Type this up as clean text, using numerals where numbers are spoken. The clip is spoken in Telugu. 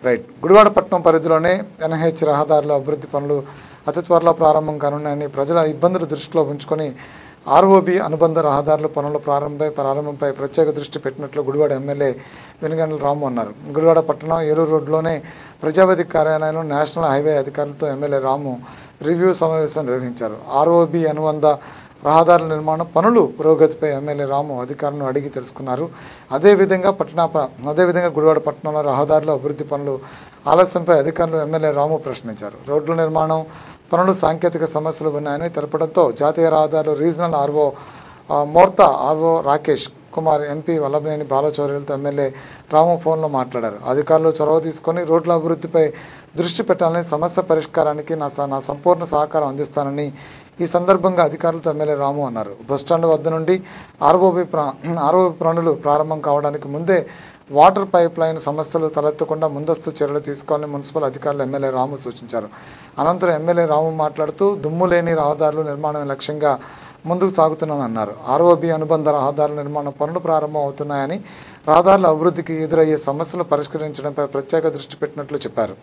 రైట్. గుడివాడ పట్టణం పరిధిలోనే ఎన్హెచ్ రహదారుల అభివృద్ధి పనులు అతి త్వరలో ప్రారంభం కానున్నాయని ప్రజల ఇబ్బందులు దృష్టిలో ఉంచుకొని ఆర్ఓబి అనుబంధ రహదారుల పనుల ప్రారంభంపై ప్రత్యేక దృష్టి పెట్టినట్లు గుడివాడ ఎమ్మెల్యే వెనుగండ్ల రాము అన్నారు. గుడివాడ పట్టణం ఏలూరు రోడ్లోనే ప్రజావేదిక కార్యాలయంలో నేషనల్ హైవే అధికారులతో ఎమ్మెల్యే రాము రివ్యూ సమావేశం నిర్వహించారు. ఆర్ఓబి అనుబంధ రహదారుల నిర్మాణ పనులు పురోగతిపై ఎమ్మెల్యే రాము అధికారులను అడిగి తెలుసుకున్నారు. అదేవిధంగా గుడివాడ పట్టణంలో రహదారుల అభివృద్ధి పనులు ఆలస్యంపై అధికారులు ఎమ్మెల్యే రాము ప్రశ్నించారు. రోడ్ల నిర్మాణం పనులు సాంకేతిక సమస్యలు ఉన్నాయని తెలపడంతో జాతీయ రహదారులు regional RO Rakesh Kumar, MP Vallabhaneni బాలచౌర్యులతో ఎమ్మెల్యే రాము ఫోన్లో మాట్లాడారు. అధికారులు చొరవ తీసుకొని రోడ్ల అభివృద్ధిపై దృష్టి పెట్టాలని, సమస్య పరిష్కారానికి నా సంపూర్ణ సహకారం అందిస్తానని ఈ సందర్భంగా అధికారులతో ఎమ్మెల్యే రాము అన్నారు. బస్టాండ్ వద్ద నుండి ఆర్ఓబి పనులు ప్రారంభం కావడానికి ముందే వాటర్ పైప్ లైన్ సమస్యలు తలెత్తకుండా ముందస్తు చర్యలు తీసుకోవాలని మున్సిపల్ అధికారులు ఎమ్మెల్యే రాము సూచించారు. అనంతరం ఎమ్మెల్యే రాము మాట్లాడుతూ దుమ్ము లేని రహదారులు నిర్మాణం లక్ష్యంగా ముందుకు సాగుతున్నానన్నారు. ఆర్ఓబి అనుబంధ రహదారుల నిర్మాణ పనులు ప్రారంభం అవుతున్నాయని, రహదారుల అభివృద్ధికి ఎదురయ్యే సమస్యలు పరిష్కరించడంపై ప్రత్యేక దృష్టి పెట్టినట్లు చెప్పారు.